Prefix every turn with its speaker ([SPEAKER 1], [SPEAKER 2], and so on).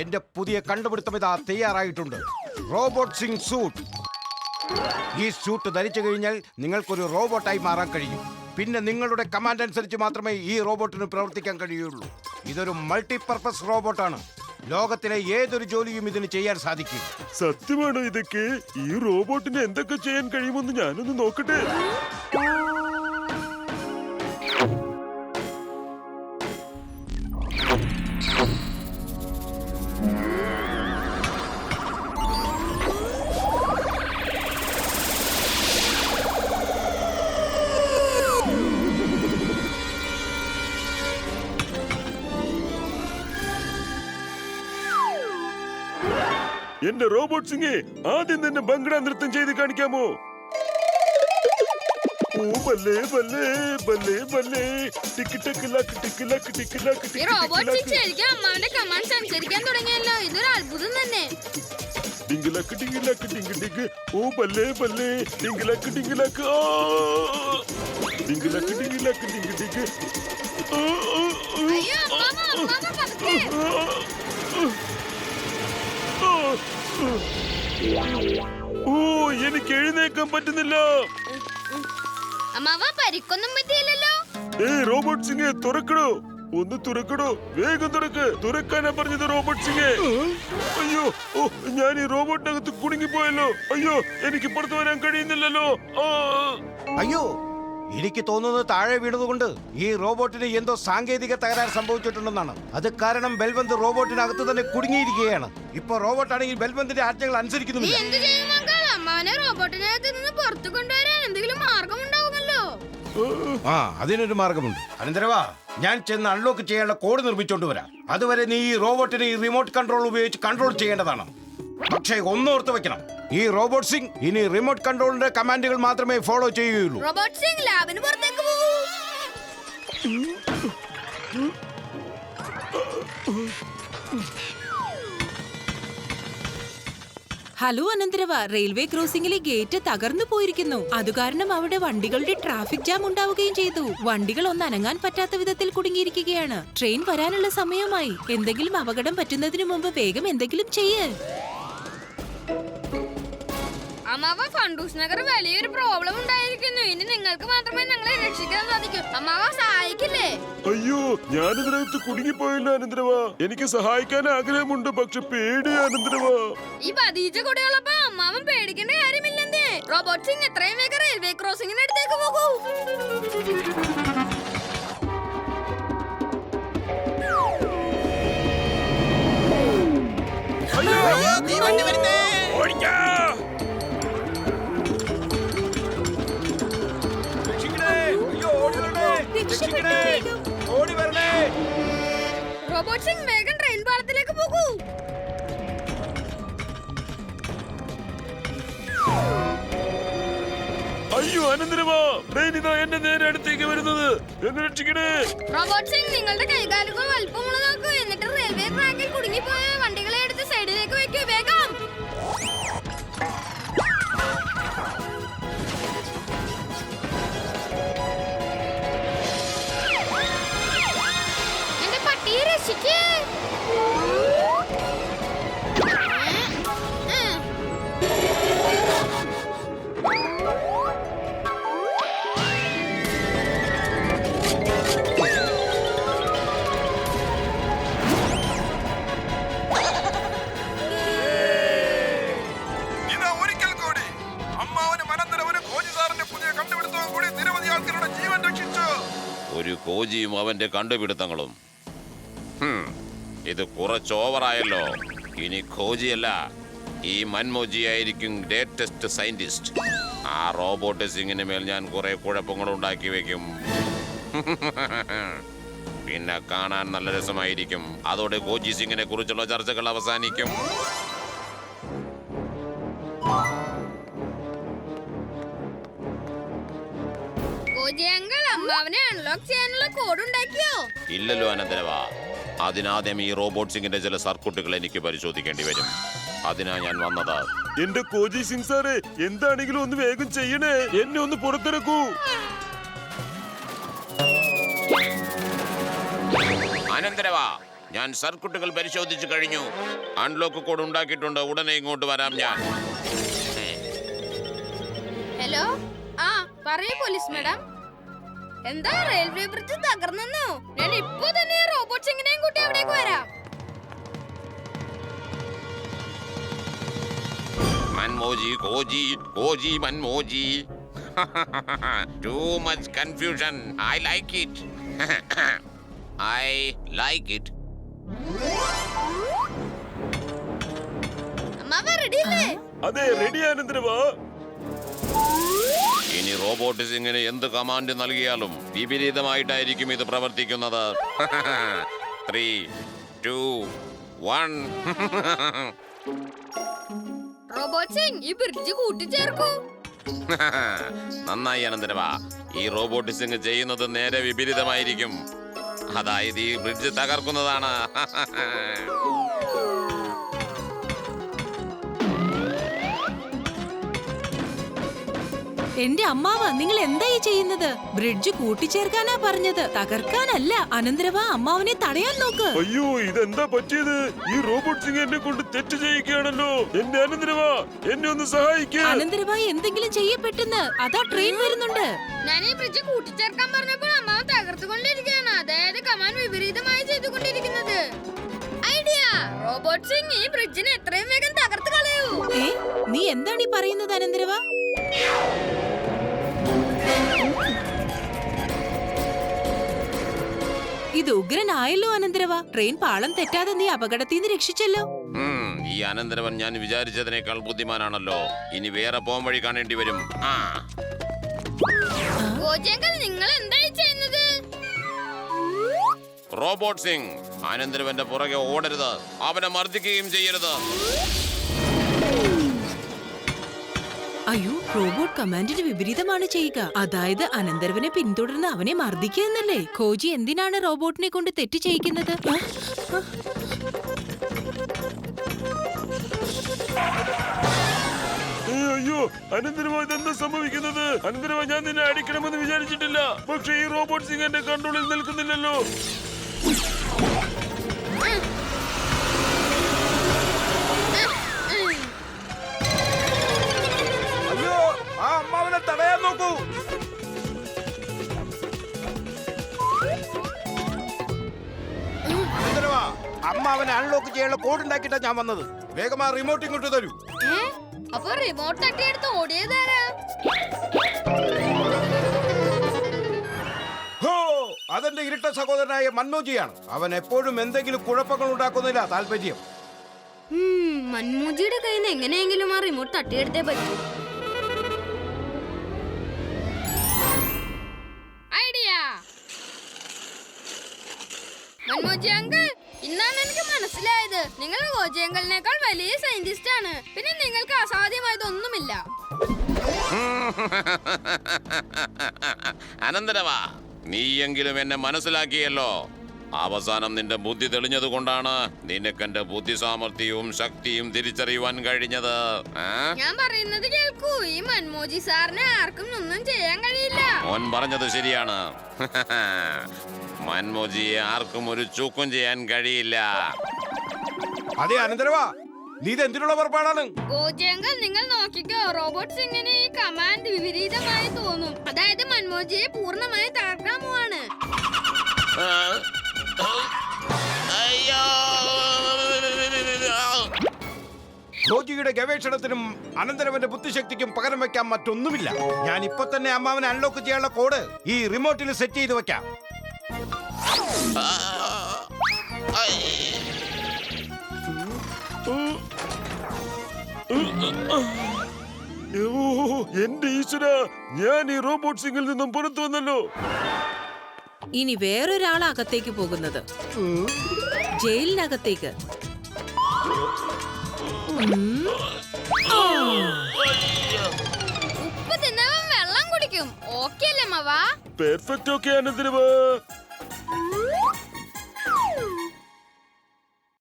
[SPEAKER 1] എന്റെ പുതിയ കണ്ടുപിടുത്തം ഇതാ തയ്യാറായിട്ടുണ്ട്. Robot Singh suit. ഈ സൂട്ട് ധരിച്ചു കഴിഞ്ഞാൽ നിങ്ങൾക്കൊരു റോബോട്ടായി മാറാൻ കഴിയും. പിന്നെ നിങ്ങളുടെ കമാൻഡ് അനുസരിച്ച് മാത്രമേ ഈ റോബോട്ടിന് പ്രവർത്തിക്കാൻ കഴിയുള്ളൂ. ഇതൊരു മൾട്ടിപർപ്പസ് റോബോട്ടാണ്. ലോകത്തിലെ ഏതൊരു ജോലിയും ഇതിന് ചെയ്യാൻ സാധിക്കും.
[SPEAKER 2] സത്യമാണോ ഇതൊക്കെ? ഈ റോബോട്ടിന് എന്തൊക്കെ ചെയ്യാൻ കഴിയുമെന്ന് ഞാനൊന്ന് നോക്കട്ടെ. എന്റെ റോബോട്ട് സിംഗെ, ആദ്യം തന്നെ ബംഗ്ലാ നൃത്തം ചെയ്ത് കാണിക്കാമോ? ഓ ബല്ലേ ബല്ലേ ബല്ലേ ബല്ലേ ടിക്ക് ടക്ക് ലക്ക് ടിക്ക് ലക്ക് ടിക്ക് ലക്ക്
[SPEAKER 3] ഈ റോബോട്ട് സിംഗ് ശരിക്കും അമ്മാവന്റെ കമാൻഡ്സ് അനുസരിക്കാൻ തുടങ്ങിയല്ലോ. ഇതൊരു അത്ഭുതം തന്നെ.
[SPEAKER 2] ഡിങ്ക് ലക്ക് ഡിങ്ക് ലക്ക് ഡിങ്ക് ഡിങ്ക്. ഓ ബല്ലേ ബല്ലേ ഡിങ്ക് ലക്ക് ഡിങ്ക് ലക്ക്. ഡിങ്ക് ലക്ക് ഡിങ്ക് ലക്ക് ഡിങ്ക് ഡിങ്ക്.
[SPEAKER 3] അയ്യോ അമ്മാവ പതുക്കെ.
[SPEAKER 2] ഓ എനിക്ക് എഴുന്നേക്കാൻ പറ്റുന്നില്ല.
[SPEAKER 3] അമ്മാവ പരിക്കൊന്നും പറ്റിയില്ലല്ലോ.
[SPEAKER 2] റോബോട്ട് സിംഗെ, തുറക്കണോ? ഒന്ന് തുറക്കണോ? വേഗം തുറക്ക്. തുറക്കാനാ പറഞ്ഞത് റോബോട്ട് സിംഗെ. അയ്യോ, ഓ ഞാൻ ഈ റോബോട്ടിനകത്ത് കുടുങ്ങിപ്പോയല്ലോ. അയ്യോ, എനിക്ക് പുറത്തു വരാൻ കഴിയുന്നില്ലല്ലോ.
[SPEAKER 1] അയ്യോ, എനിക്ക് തോന്നുന്നത് താഴെ വീണതുകൊണ്ട് ഈ റോബോട്ടിന് എന്തോ സാങ്കേതിക തകരാർ സംഭവിച്ചിട്ടുണ്ടെന്നാണ്. അത് കാരണം ബൽവന്ത് റോബോട്ടിനകത്ത് തന്നെ കുടുങ്ങിയിരിക്കുകയാണ്. ഇപ്പൊ റോബോട്ടാണെങ്കിൽ ബൽവന്തിന്റെ ആജ്ഞകൾ അനുസരിക്കുന്നുമില്ല.
[SPEAKER 3] എന്ത് ചെയ്യും അങ്കിൾ? അമ്മാവനെ റോബോട്ടിനകത്ത് നിന്ന് പുറത്തു കൊണ്ടുവരാൻ എന്തെങ്കിലും മാർഗമുണ്ടാവുമല്ലോ.
[SPEAKER 1] അതിനൊരു മാർഗമുണ്ട്. അനന്തരവാ, ഞാൻ ചെന്ന് അൺലോക്ക് ചെയ്യാനുള്ള കോഡ് നിർമ്മിച്ചോണ്ട് വരാം. അതുവരെ നീ ഈ റോബോട്ടിനെ ഈ റിമോട്ട് കൺട്രോൾ ഉപയോഗിച്ച് കൺട്രോൾ ചെയ്യേണ്ടതാണ്. പക്ഷേ ഒന്നോർത്ത് വെക്കണം, ഈ റോബോട്ട് സിംഗ് ഇനി റിമോട്ട് കൺട്രോളിന്റെ കമാൻഡുകൾ മാത്രമേ ഫോളോ ചെയ്യുകയുള്ളൂ.
[SPEAKER 3] റോബോട്ട് സിംഗ് ലാബിന് പുറത്തേക്ക് പോകൂ.
[SPEAKER 4] ഹലോ അനന്തരവ, റെയിൽവേ ക്രോസിംഗിലെ ഗേറ്റ് തകർന്നു പോയിരിക്കുന്നു. അതുകാരണം അവിടെ വണ്ടികളുടെ ട്രാഫിക് ജാം ഉണ്ടാവുകയും ചെയ്തു. വണ്ടികൾ ഒന്ന് അനങ്ങാൻ പറ്റാത്ത വിധത്തിൽ കുടുങ്ങിയിരിക്കുകയാണ്. ട്രെയിൻ വരാനുള്ള സമയമായി. എന്തെങ്കിലും അപകടം പറ്റുന്നതിന് മുമ്പ് വേഗം എന്തെങ്കിലും ചെയ്യ്.
[SPEAKER 3] അമ്മാവ, ഫണ്ടൂസ് നഗർ വലിയൊരു പ്രോബ്ലം ഉണ്ടായിരിക്കുന്നു. ഇനി നിങ്ങൾക്ക് മാത്രമേ ഞങ്ങളെ രക്ഷിക്കാൻ സാധിക്കൂ. അമ്മാവ സഹായിക്കില്ലേ?
[SPEAKER 2] അയ്യോ, ഞാനിതിനകത്ത് കുടുങ്ങിപ്പോയല്ലോ അനന്തരവാ. എനിക്ക് സഹായിക്കാൻ ആഗ്രഹമുണ്ട്, പക്ഷെ പേടി അനന്തരവാ.
[SPEAKER 3] ഈ പതിച്ച കുടികളപ്പോ അമ്മാവൻ പേടിക്കേണ്ട കാര്യമില്ലെന്നേ. റോബോട്ട് സിംഗ് എത്രയും വേഗം റെയിൽവേ ക്രോസിംഗിന് അടുത്തേക്ക് പോകൂ. റോബോട്ട് സിംഗ് വേഗം ട്രെയിൻ പാളത്തിലേക്ക് പോകൂ.
[SPEAKER 2] അയ്യോ അനന്തരവാ, ട്രെയിൻ ഇതാ എന്റെ നേരെ അടുത്തേക്ക് വരുന്നത്. എന്നെ രക്ഷിക്കണേ.
[SPEAKER 3] റോബോട്ട് സിംഗ്, നിങ്ങളുടെ കൈകാലുകൾ വലുപ്പമുള്ളതാക്കൂ. എന്നിട്ട് റെയിൽവേ ട്രാക്കിൽ കുടുങ്ങിപ്പോയ വണ്ടികളെ എടുത്ത് സൈഡിലേക്ക് വെക്കൂ. വേഗം. എന്റെ പട്ടിയെ രക്ഷിക്കേ.
[SPEAKER 5] ഒരു കോജിയും അവന്റെ കണ്ടുപിടുത്തങ്ങളും. ഇത് കുറച്ച് ഓവറായല്ലോ. ഇനി കോജിയല്ല, ഈ മൻമോജി ആയിരിക്കും ഗ്രേറ്റസ്റ്റ് സയന്റിസ്റ്റ്. ആ റോബോട്ട് സിംഗിന് മേൽ ഞാൻ കുറെ കുഴപ്പങ്ങൾ ഉണ്ടാക്കി വെക്കും. പിന്നെ കാണാൻ നല്ല രസമായിരിക്കും. അതോടെ കോജി സിംഗിനെ കുറിച്ചുള്ള ചർച്ചകൾ അവസാനിക്കും. ഇല്ലല്ലോ അനന്തരവാ, അതിനാദ്യം ഈ റോബോട്ട് സിംഗിന്റെ ചില സർക്യൂട്ടുകൾ എനിക്ക് പരിശോധിക്കേണ്ടി വരും. അതിനാ ഞാൻ വന്നത്.
[SPEAKER 2] എന്റെ കോജി സിംഗ് സാറേ, എന്താണെങ്കിലും ഒന്ന് വേഗം ചെയ്യണേ. എന്നെ ഒന്ന് പുറത്തിറക്കൂ.
[SPEAKER 5] അനന്തരവാ, ഞാൻ സർക്യൂട്ടുകൾ പരിശോധിച്ചു കഴിഞ്ഞു. അൺലോക്ക് കോഡ് ഉണ്ടാക്കിയിട്ടുണ്ട്. ഉടനെ ഇങ്ങോട്ട് വരാം ഞാൻ.
[SPEAKER 3] ഹലോ, ആ പറയൂ പോലീസ് മാഡം. എന്താ റെയിൽവേ ബ്രിഡ്ജ് തകർന്നെന്നോ? ഞാൻ ഇപ്പോ തന്നെ റോബോട്ട് സിംഗിനെയും കൂട്ടി അവിടേക്ക് വരാം.
[SPEAKER 5] മൻമോജി കോജി കോജി മൻമോജി. Too much confusion. I like it. I like it.
[SPEAKER 3] അമ്മാവ റെഡി അല്ലേ?
[SPEAKER 2] അതെ, റെഡി അനന്തരവാ.
[SPEAKER 5] ഇനി റോബോട്ട് സിംഗിന് എന്ത് കമാൻഡ് നൽകിയാലും വിപരീതമായിട്ടായിരിക്കും ഇത് പ്രവർത്തിക്കുന്നത്. 3, 2, 1.
[SPEAKER 3] റോബോട്ട് സിംഗ് ഈ ബ്രിഡ്ജ് കൂട്ടിച്ചേർക്കൂ.
[SPEAKER 5] നന്നായി അനന്തരവാ. ഈ റോബോട്ട് സിംഗ് ചെയ്യുന്നത് നേരെ വിപരീതമായിരിക്കും. അതായത് ഈ ബ്രിഡ്ജ് തകർക്കുന്നതാണ്.
[SPEAKER 4] എന്റെ അമ്മാവ, നിങ്ങൾ എന്തായി ചെയ്യുന്നത്? ബ്രിഡ്ജ് കൂട്ടിച്ചേർക്കാനാ പറഞ്ഞത്, തകർക്കാനല്ല. അനന്തരവ, അമ്മാവനെ തടയാൻ നോക്ക്.
[SPEAKER 2] അയ്യോ, ഇതെന്താ പറ്റിയത്? ഈ റോബോട്ട് സിംഗ് എന്നെ കൊണ്ട് തെറ്റ് ചെയ്യിക്കുകയാണല്ലോ. എന്റെ അനന്തരവാ, എന്നെ ഒന്ന് സഹായിക്കേ.
[SPEAKER 4] അനന്തരവ, എന്തെങ്കിലും ചെയ്യപ്പെട്ടെന്ന്. അതാ ട്രെയിൻ വരുന്നുണ്ട്.
[SPEAKER 3] ഞാൻ ഈ ബ്രിഡ്ജ് കൂട്ടിച്ചേർക്കാൻ പറഞ്ഞപ്പോൾ അമ്മാവൻ തകർത്തുകൊണ്ടിരിക്കുകയാണ്. അതായത് കമാൻഡ് വിപരീതമായി ചെയ്തുകൊണ്ടിരിക്കുന്നത്. ഐഡിയ, റോബോട്ട് സിംഗ് ഈ ബ്രിഡ്ജിനെ എത്രയും വേഗം തകർത്ത് കളയൂ.
[SPEAKER 4] നീ എന്താണ് ഈ പറയുന്നത് അനന്തരവ? ഇത് ഉഗ്രനായല്ലോ അനന്തരവ. ട്രെയിൻ പാളം തെറ്റാതെ നീ അപകടത്തിൽ നിന്ന് രക്ഷിച്ചല്ലോ.
[SPEAKER 5] ഈ അനന്തരവൻ ഞാൻ വിചാരിച്ചതിനേക്കാൾ ബുദ്ധിമാനാണല്ലോ. ഇനി വേറെ പോം വഴി കാണേണ്ടി വരും.
[SPEAKER 3] ഗോജങ്കൽ, നിങ്ങൾ എന്തായി ചെയ്യുന്നത്?
[SPEAKER 5] റോബോട്ട് സിംഗ്, അനന്തരവന്റെ പുറകെ ഓടരുത്. അവനെ മർദ്ദിക്കുകയും ചെയ്യരുത്.
[SPEAKER 4] അയ്യോ, റോബോട്ട് കമാൻഡിന് വിപരീതമാണ് ചെയ്യുക. അതായത് അനന്തരവനെ പിന്തുടർന്ന് അവനെ മർദ്ദിക്കുക എന്നല്ലേ? ഖോജി എന്തിനാണ് റോബോട്ടിനെ കൊണ്ട് തെറ്റ് ചെയ്യിക്കുന്നത്?
[SPEAKER 2] അയ്യോ, അനന്തരവാ, ഇതെന്താ സംഭവിക്കുന്നത്? അനന്തരവാ, ഞാൻ നിന്നെ അടിക്കണമെന്ന് വിചാരിച്ചിട്ടില്ല. പക്ഷേ ഈ റോബോട്ട് സിംഗ് എന്റെ കൺട്രോളിൽ നിൽക്കുന്നില്ലല്ലോ.
[SPEAKER 1] അയ്യോ, ആ അമ്മാവനെ തടയാൻ നോക്കൂ. അനന്തരവാ, അമ്മാവനെ അൺലോക്ക് ചെയ്യാനുള്ള കോഡ് ഉണ്ടാക്കിയിട്ടാ ഞാൻ വന്നത്. വേഗം ആ റിമോട്ട് ഇങ്ങോട്ട് തരൂ.
[SPEAKER 3] അപ്പൊ റിമോട്ട് തട്ടിയെടുത്ത് ഓടിയതാരാ?
[SPEAKER 1] ഹോ, അതെന്റെ ഇരട്ട സഹോദരനായ മൻമോജിയാണ്. അവൻ എപ്പോഴും എന്തെങ്കിലും കുഴപ്പങ്ങൾ ഉണ്ടാക്കുന്നില്ല താല്പര്യം.
[SPEAKER 3] മൻമോജിയുടെ കയ്യിൽ നിന്ന് എങ്ങനെയെങ്കിലും ആ റിമോട്ട് തട്ടിയെടുത്തേ പറ്റൂ. ഐഡിയ, മൻമോജി അങ്കിൾ, ഇന്നാണ് എനിക്ക് മനസ്സിലായത്. നിങ്ങൾ ഗോജി അങ്കിളിനേക്കാൾ വലിയ സയന്റിസ്റ്റ് ആണ്. പിന്നെ നിങ്ങൾക്ക് അസാധ്യമായതൊന്നുമില്ല.
[SPEAKER 5] അനന്തരവാ, നീയെങ്കിലും എന്നെ മനസ്സിലാക്കിയല്ലോ. അവസാനം നിന്റെ ബുദ്ധി തെളിഞ്ഞത് കൊണ്ടാണ് നിനക്കെന്റെ ബുദ്ധി സാമർഥ്യവും ശക്തിയും തിരിച്ചറിയുവാൻ കഴിഞ്ഞത്.
[SPEAKER 3] ഞാൻ പറയുന്നത് കേൾക്കൂ. ഈ മൻമോജി സാറിനെ ആർക്കും ഒന്നും ചെയ്യാൻ കഴിയില്ല.
[SPEAKER 5] മോൻ പറഞ്ഞത് ശരിയാണ്. മൻമോജിയെ ആർക്കും ഒരു ചൂക്കും ചെയ്യാൻ കഴിയില്ല.
[SPEAKER 1] അതെ അനന്തരവാ, നീ ഇത് എന്തിനുള്ള പുറപ്പാടാണ്?
[SPEAKER 3] ഗോജങ്കൽ, നിങ്ങൾ നോക്കിക്കോ. റോബോട്ട് സിംഗിന് ഈ കമാൻഡ് വിപരീതമായി തോന്നും. അതായത് മൻമോജിയെ പൂർണ്ണമായി തകർക്കാൻ പോവാണ്.
[SPEAKER 5] അയ്യോ,
[SPEAKER 1] ഗോജിയുടെ ഗവേഷണത്തിനും അനന്തരവന്റെ ബുദ്ധിശക്തിക്കും പകരം വെക്കാൻ മറ്റൊന്നുമില്ല. ഞാൻ ഇപ്പൊ തന്നെ അമ്മാവനെ അൺലോക്ക് ചെയ്യാനുള്ള കോഡ് ഈ റിമോട്ടിൽ സെറ്റ് ചെയ്ത് വെക്കാം.
[SPEAKER 2] എന്റെ ഈശ്വര, ഞാൻ ഈ റോബോട്ട് സിംഗിൽ നിന്നും പുറത്തു വന്നല്ലോ.
[SPEAKER 4] ഇനി വേറൊരാൾ അകത്തേക്ക് പോകുന്നത്, ജയിലിനകത്തേക്ക്.
[SPEAKER 3] ഉപ്പ് തിന്നവൻ വെള്ളം കുടിക്കും. ഓക്കെ അല്ലേ മവാ?
[SPEAKER 2] പെർഫെക്റ്റ്. ഓക്കെ അനന്തരവാ.